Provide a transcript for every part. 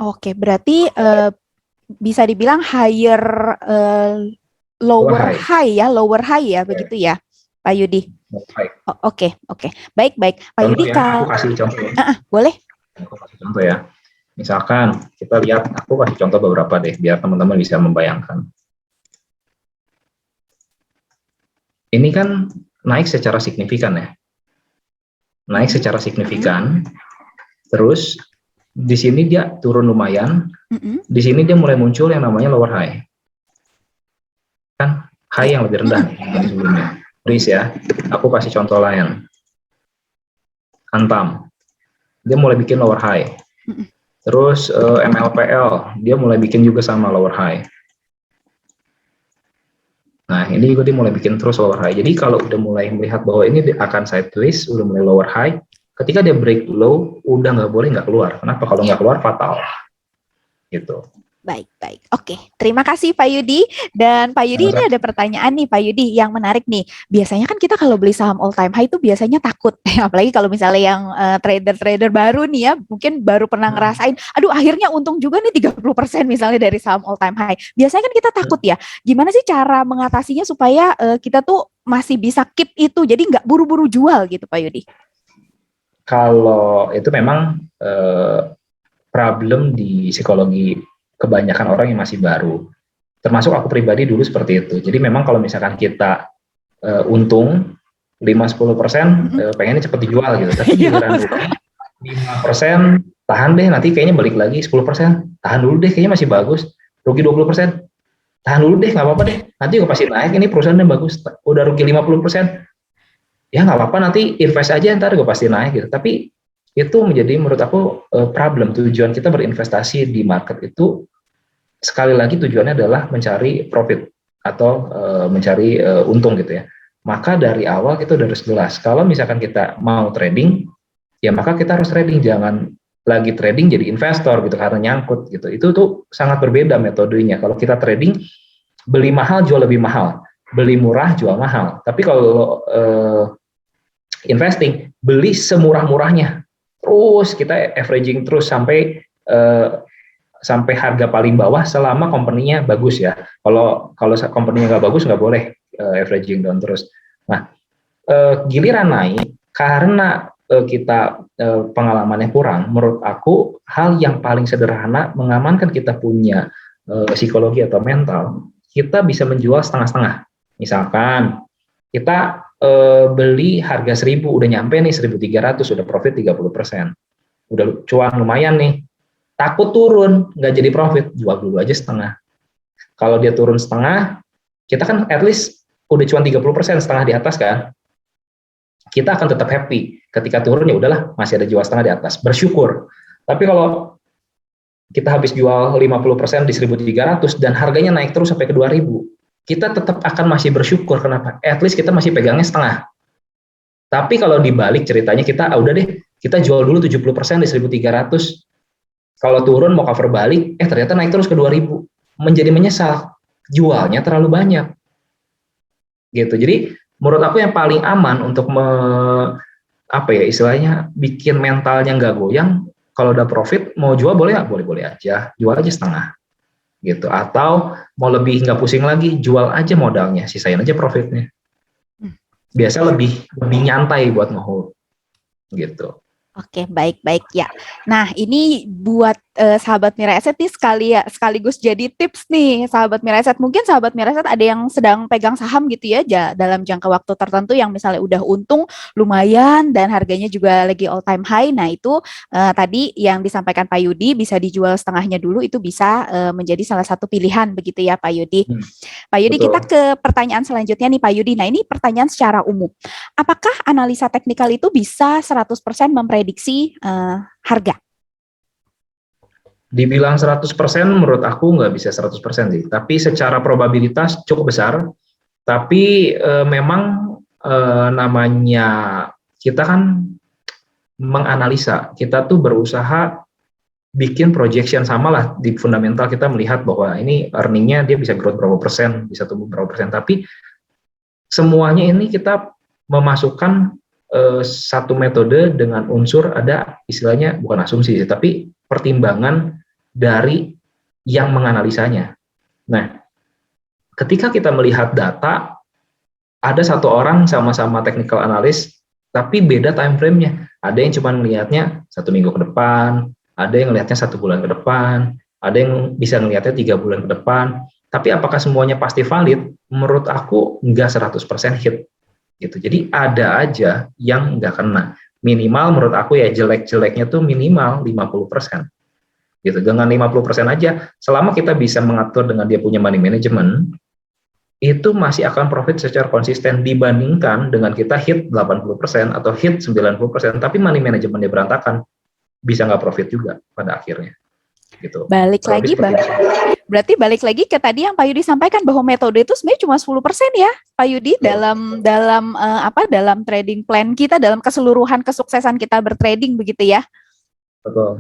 Oke, berarti bisa dibilang higher lower high ya, lower high ya, begitu ya, Pak Yudi. Oke. Baik. Pak Yudi, aku kasih contoh ya. Boleh. Aku kasih contoh ya. Misalkan kita lihat, aku kasih contoh beberapa deh, biar teman-teman bisa membayangkan. Ini kan naik secara signifikan ya. Naik secara signifikan. Terus di sini dia turun lumayan. Di sini dia mulai muncul yang namanya lower high. Kan high yang lebih rendah nih dari sebelumnya. Please ya. Aku kasih contoh lain. Antam. Dia mulai bikin lower high. Terus MLPL, dia mulai bikin juga sama lower high. Nah, ini juga dia mulai bikin terus lower high. Jadi kalau udah mulai melihat bahwa ini akan sideways, udah mulai lower high, ketika dia break low, udah nggak keluar. Kenapa? Kalau nggak keluar, fatal. Gitu. Baik. Oke, terima kasih Pak Yudi. Dan Pak Yudi, ini ada pertanyaan nih Pak Yudi yang menarik nih. Biasanya kan kita kalau beli saham all time high itu biasanya takut. Apalagi kalau misalnya yang trader-trader baru nih ya, mungkin baru pernah ngerasain, aduh akhirnya untung juga nih 30% misalnya dari saham all time high. Biasanya kan kita takut ya. Gimana sih cara mengatasinya supaya kita tuh masih bisa keep itu, jadi nggak buru-buru jual gitu Pak Yudi? Kalau itu memang problem di psikologi kebanyakan orang yang masih baru, termasuk aku pribadi dulu seperti itu. Jadi memang kalau misalkan kita untung 5-10%, pengennya cepat dijual gitu, tapi giliran 5% tahan deh, nanti kayaknya balik lagi 10%, tahan dulu deh, kayaknya masih bagus, rugi 20%, tahan dulu deh, nggak apa-apa deh, nanti juga pasti naik, ini perusahaannya bagus, udah rugi 50%, ya nggak apa-apa, nanti invest aja, ntar juga pasti naik gitu. Tapi itu menjadi menurut aku problem. Tujuan kita berinvestasi di market itu sekali lagi tujuannya adalah mencari profit atau mencari untung gitu ya. Maka dari awal kita udah harus jelas, kalau misalkan kita mau trading, ya maka kita harus trading, jangan lagi trading jadi investor gitu karena nyangkut gitu. Itu tuh sangat berbeda metodenya. Kalau kita trading, beli mahal jual lebih mahal, beli murah jual mahal. Tapi kalau investing, beli semurah-murahnya, terus kita averaging terus sampai harga paling bawah selama company-nya bagus ya. Kalau company-nya nggak bagus, nggak boleh averaging down terus. Nah, giliran naik karena kita pengalamannya kurang, menurut aku hal yang paling sederhana mengamankan kita punya psikologi atau mental, kita bisa menjual setengah-setengah. Misalkan kita beli harga 1.000, udah nyampe nih 1.300, udah profit 30%, udah cuan lumayan nih, takut turun nggak jadi profit, jual dulu aja setengah. Kalau dia turun setengah, kita kan at least udah cuan 30%, setengah di atas kan, kita akan tetap happy. Ketika turun ya udahlah, masih ada jual setengah di atas, bersyukur. Tapi kalau kita habis jual 50% di 1.300 dan harganya naik terus sampai ke 2.000, kita tetap akan masih bersyukur. Kenapa? At least kita masih pegangnya setengah. Tapi kalau dibalik ceritanya, kita udah deh, kita jual dulu 70% di 1.300. Kalau turun mau cover balik, ternyata naik terus ke 2.000. Menjadi menyesal, jualnya terlalu banyak. Gitu. Jadi menurut aku yang paling aman untuk istilahnya bikin mentalnya nggak goyang, kalau udah profit mau jual boleh nggak? Boleh-boleh aja, jual aja setengah. Gitu. Atau mau lebih nggak pusing lagi, jual aja modalnya, sisain aja profitnya. Biasa lebih nyantai buat nge-hold gitu. Oke, baik ya. Nah, ini buat sahabat Mira Asset nih sekaligus jadi tips nih sahabat Mira Asset. Mungkin sahabat Mira Asset ada yang sedang pegang saham gitu ya dalam jangka waktu tertentu yang misalnya udah untung lumayan dan harganya juga lagi all time high. Nah, itu tadi yang disampaikan Pak Yudi, bisa dijual setengahnya dulu, itu bisa menjadi salah satu pilihan begitu ya Pak Yudi. Pak Yudi, betul. Kita ke pertanyaan selanjutnya nih Pak Yudi. Nah, ini pertanyaan secara umum. Apakah analisa teknikal itu bisa 100% memprediksi harga? Dibilang 100% menurut aku nggak bisa 100% sih, tapi secara probabilitas cukup besar. Tapi memang namanya kita kan menganalisa, kita tuh berusaha bikin projection, sama lah di fundamental kita melihat bahwa ini earningnya dia bisa growth berapa persen, bisa tumbuh berapa persen, tapi semuanya ini kita memasukkan satu metode dengan unsur ada istilahnya bukan asumsi, tapi pertimbangan dari yang menganalisanya. Nah, ketika kita melihat data, ada satu orang sama-sama technical analyst, tapi beda time frame-nya. Ada yang cuma melihatnya 1 minggu ke depan, ada yang melihatnya 1 bulan ke depan, ada yang bisa melihatnya 3 bulan ke depan. Tapi apakah semuanya pasti valid? Menurut aku nggak 100% hit. Gitu. Jadi ada aja yang nggak kena. Minimal menurut aku ya jelek-jeleknya tuh minimal 50%. Gitu. Dengan 50% aja, selama kita bisa mengatur dengan dia punya money management, itu masih akan profit secara konsisten dibandingkan dengan kita hit 80% atau hit 90%, tapi money management dia berantakan, bisa nggak profit juga pada akhirnya. Gitu. Balik lagi, berarti balik lagi ke tadi yang Pak Yudi sampaikan bahwa metode itu sebenarnya cuma 10% ya, Pak Yudi, dalam trading plan kita, dalam keseluruhan kesuksesan kita bertrading begitu ya. Betul.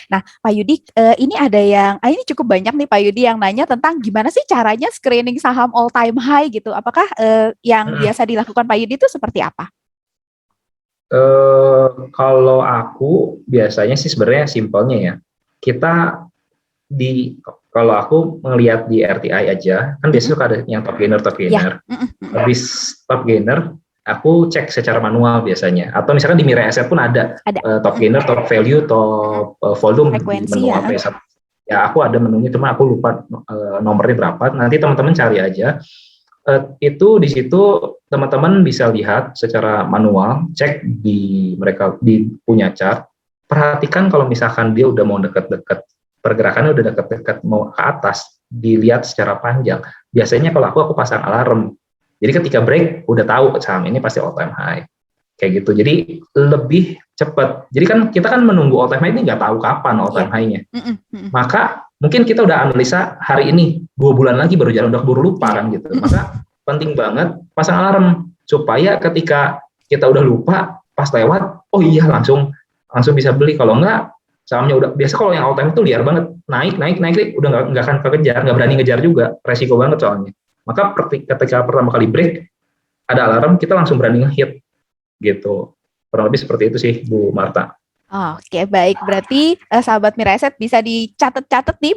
Nah, Pak Yudi, ini ada yang, ini cukup banyak nih Pak Yudi yang nanya tentang gimana sih caranya screening saham all time high gitu. Apakah yang biasa dilakukan Pak Yudi itu seperti apa? Kalau aku biasanya sih sebenarnya simpelnya ya. Kita kalau aku melihat di RTI aja, kan biasanya ada yang top gainer. Habis top gainer, aku cek secara manual biasanya. Atau misalkan di Mirai Asset pun ada. Top gainer, top value, top volume di menu AP1. Ya aku ada menunya, cuma aku lupa nomornya berapa. Nanti teman-teman cari aja. Itu di situ teman-teman bisa lihat secara manual, cek di punya chart. Perhatikan kalau misalkan dia udah mau deket-deket, pergerakannya udah deket-deket mau ke atas, dilihat secara panjang. Biasanya kalau aku pasang alarm. Jadi ketika break, udah tahu saham ini pasti all time high. Kayak gitu. Jadi lebih cepat. Jadi kan kita kan menunggu all time high ini nggak tahu kapan all time high-nya. Maka mungkin kita udah analisa hari ini, 2 bulan lagi baru jalan, udah buru lupa kan gitu. Maka penting banget pasang alarm supaya ketika kita udah lupa, pas lewat, oh iya langsung bisa beli. Kalau enggak, sahamnya udah biasa. Kalau yang all time itu liar banget, naik, udah nggak akan kekejar, nggak berani ngejar juga, resiko banget soalnya. Maka ketika pertama kali break, ada alarm, kita langsung berani nge-hit gitu. Kurang lebih seperti itu sih, Bu Marta. Oke, baik. Berarti sahabat Mirai Asset bisa dicatat nih,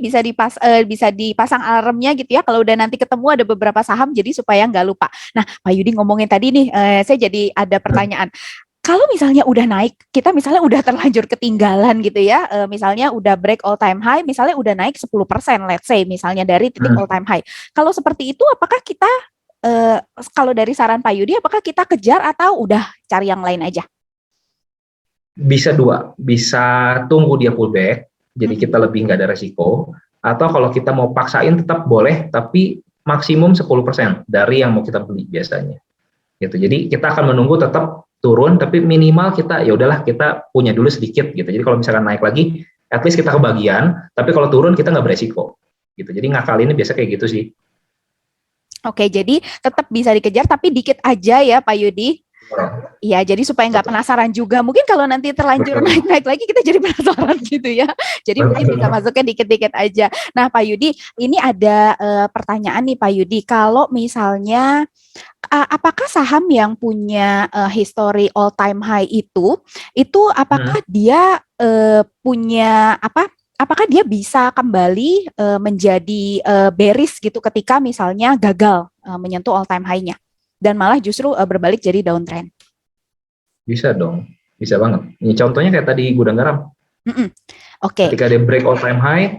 bisa dipasang alarmnya gitu ya. Kalau udah nanti ketemu ada beberapa saham, jadi supaya nggak lupa. Nah, Pak Yudi ngomongin tadi nih, saya jadi ada pertanyaan. Kalau misalnya udah naik, kita misalnya udah terlanjur ketinggalan gitu ya, misalnya udah break all time high, misalnya udah naik 10%, let's say, misalnya dari titik all time high. Kalau seperti itu, apakah kita, kalau dari saran Pak Yudi, apakah kita kejar atau udah cari yang lain aja? Bisa dua, bisa tunggu dia pullback, jadi kita lebih nggak ada resiko, atau kalau kita mau paksain tetap boleh, tapi maksimum 10% dari yang mau kita beli biasanya. Gitu. Jadi kita akan menunggu tetap turun, tapi minimal kita ya udahlah kita punya dulu sedikit gitu. Jadi kalau misalkan naik lagi, at least kita kebagian, tapi kalau turun kita nggak beresiko. Gitu. Jadi ngakal ini biasa kayak gitu sih. Oke, jadi tetap bisa dikejar tapi dikit aja ya Pak Yudi. Iya, jadi supaya nggak penasaran juga. Mungkin kalau nanti terlanjur naik lagi kita jadi penasaran gitu ya. Jadi mungkin bisa masuknya dikit-dikit aja. Nah, Pak Yudi, ini ada pertanyaan nih Pak Yudi. Kalau misalnya apakah saham yang punya history all time high itu apakah dia punya apakah dia bisa kembali menjadi bearish gitu ketika misalnya gagal menyentuh all time high-nya? Dan malah justru berbalik jadi downtrend. Bisa dong, bisa banget. Ini contohnya kayak tadi gudang garam. Oke. Ketika dia break all time high,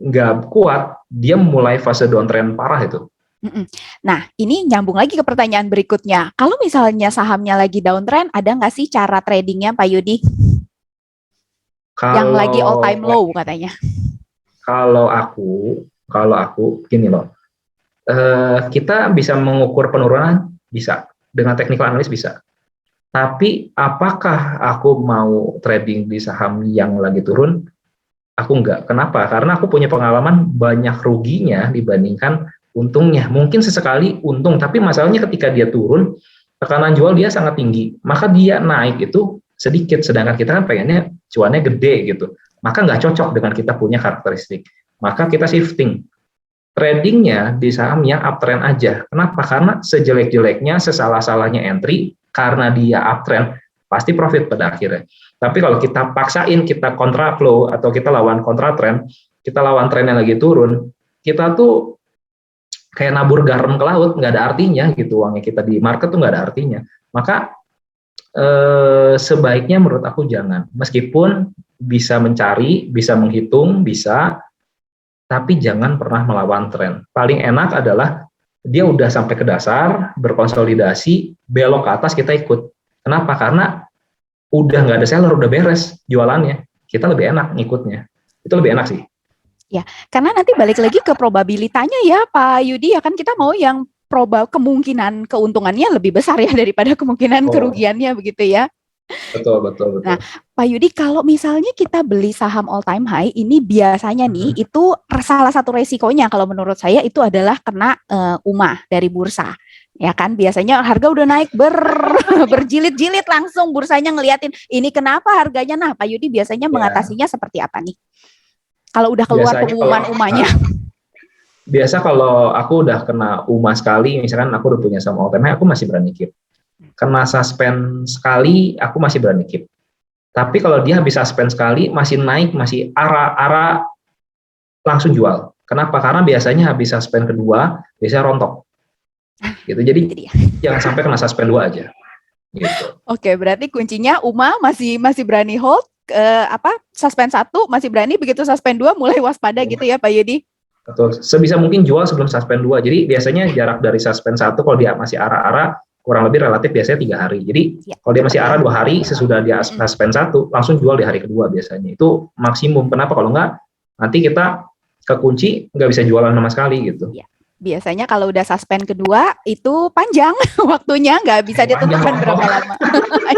nggak kuat, dia mulai fase downtrend parah itu. Nah, ini nyambung lagi ke pertanyaan berikutnya. Kalau misalnya sahamnya lagi downtrend, ada nggak sih cara tradingnya, Pak Yudi? Yang lagi all time low katanya. Kalau aku gini loh, kita bisa mengukur penurunan. Bisa, dengan technical analysis bisa. Tapi apakah aku mau trading di saham yang lagi turun? Aku enggak. Kenapa? Karena aku punya pengalaman banyak ruginya dibandingkan untungnya. Mungkin sesekali untung, tapi masalahnya ketika dia turun, tekanan jual dia sangat tinggi. Maka dia naik itu sedikit, sedangkan kita kan pengennya cuannya gede gitu. Maka nggak cocok dengan kita punya karakteristik. Maka kita shifting. Tradingnya di saham yang uptrend aja. Kenapa? Karena sejelek-jeleknya, sesalah-salahnya entry, karena dia uptrend, pasti profit pada akhirnya. Tapi kalau kita paksain, kita kontra flow, atau kita lawan kontra trend, kita lawan trennya lagi turun, kita tuh kayak nabur garam ke laut, nggak ada artinya gitu, uangnya kita di market tuh nggak ada artinya. Maka sebaiknya menurut aku jangan, meskipun bisa mencari, bisa menghitung, bisa, tapi jangan pernah melawan tren. Paling enak adalah dia udah sampai ke dasar, berkonsolidasi, belok ke atas kita ikut. Kenapa? Karena udah nggak ada seller, udah beres jualannya. Kita lebih enak ngikutnya. Itu lebih enak sih. Ya, karena nanti balik lagi ke probabilitanya ya Pak Yudi, ya kan kita mau yang kemungkinan keuntungannya lebih besar ya daripada kemungkinan kerugiannya begitu ya. Betul. Nah, Pak Yudi, kalau misalnya kita beli saham all time high, ini biasanya nih itu salah satu resikonya kalau menurut saya itu adalah kena UMA dari bursa. Ya kan, biasanya harga udah naik berjilid-jilid langsung bursanya ngeliatin ini kenapa harganya. Nah, Pak Yudi biasanya mengatasinya seperti apa nih? Kalau udah keluar pengumuman UMA-nya. Biasa kalau aku udah kena UMA sekali, misalkan aku udah punya saham all time high, aku masih berani keep. Kena suspend sekali, aku masih berani keep. Tapi kalau dia habis suspend sekali, masih naik, masih arah langsung jual. Kenapa? Karena biasanya habis suspend kedua, biasanya rontok. Gitu. Jadi jangan sampai kena suspend 2 aja. Gitu. Oke, berarti kuncinya UMA masih berani hold, suspend 1 masih berani, begitu suspend 2 mulai waspada gitu ya Pak Yudi? Betul. Sebisa mungkin jual sebelum suspend 2. Jadi biasanya jarak dari suspend 1 kalau dia masih arah-arah kurang lebih relatif biasanya 3 hari. Jadi kalau dia masih arah 2 hari sesudah dia suspend 1 langsung jual di hari kedua biasanya. Itu maksimum. Kenapa? Kalau enggak nanti kita kekunci nggak bisa jualan sama sekali gitu. Ya. Biasanya kalau udah suspend kedua itu panjang waktunya, nggak bisa ditentukan berapa lama.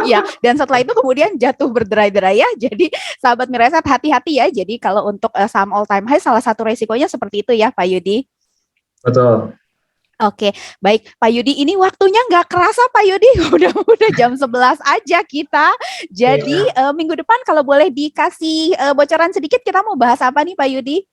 Iya, dan setelah itu kemudian jatuh berderai-derai ya. Jadi sahabat Miraset hati-hati ya. Jadi kalau untuk saham all time high salah satu resikonya seperti itu ya Pak Yudi. Betul. Oke, baik Pak Yudi, ini waktunya nggak kerasa Pak Yudi, udah jam 11 aja kita. Jadi minggu depan kalau boleh dikasih bocoran sedikit, kita mau bahas apa nih Pak Yudi?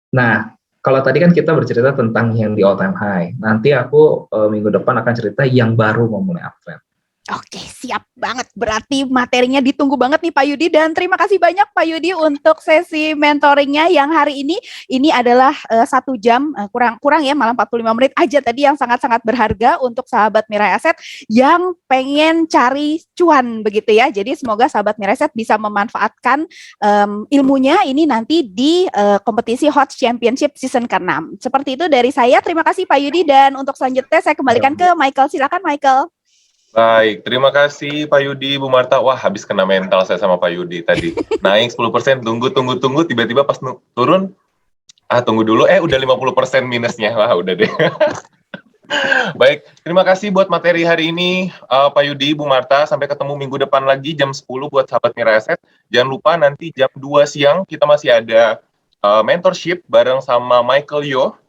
Nah, kalau tadi kan kita bercerita tentang yang di all time high. Nanti aku minggu depan akan cerita yang baru mau mulai uptrend. Oke, siap banget. Berarti materinya ditunggu banget nih Pak Yudi, dan terima kasih banyak Pak Yudi untuk sesi mentoringnya yang hari ini. Ini adalah 1 jam, kurang ya, malah 45 menit aja tadi, yang sangat-sangat berharga untuk sahabat Mirai Aset yang pengen cari cuan begitu ya. Jadi semoga sahabat Mirai Aset bisa memanfaatkan ilmunya ini nanti di kompetisi Hot Championship season ke-6. Seperti itu dari saya. Terima kasih Pak Yudi, dan untuk selanjutnya saya kembalikan ke Michael. Silakan Michael. Baik, terima kasih Pak Yudi, Bu Marta. Wah, habis kena mental saya sama Pak Yudi tadi. Naik 10%, tunggu, tiba-tiba pas turun, tunggu dulu, udah 50% minusnya. Wah, udah deh. Baik, terima kasih buat materi hari ini, Pak Yudi, Bu Marta. Sampai ketemu minggu depan lagi jam 10 buat sahabat Mirai Aset. Jangan lupa nanti jam 2 siang kita masih ada mentorship bareng sama Michael Yo,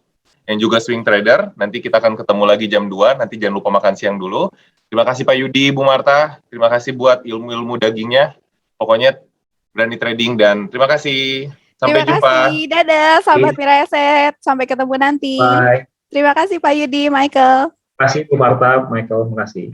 yang juga swing trader. Nanti kita akan ketemu lagi jam 2, nanti jangan lupa makan siang dulu. Terima kasih Pak Yudi, Bu Marta. Terima kasih buat ilmu-ilmu dagingnya. Pokoknya berani trading, dan terima kasih. Sampai jumpa. Terima kasih. Dadah, sahabat Mirai Aset. Sampai ketemu nanti. Bye. Terima kasih Pak Yudi, Michael. Terima kasih Bu Marta, Michael. Terima kasih.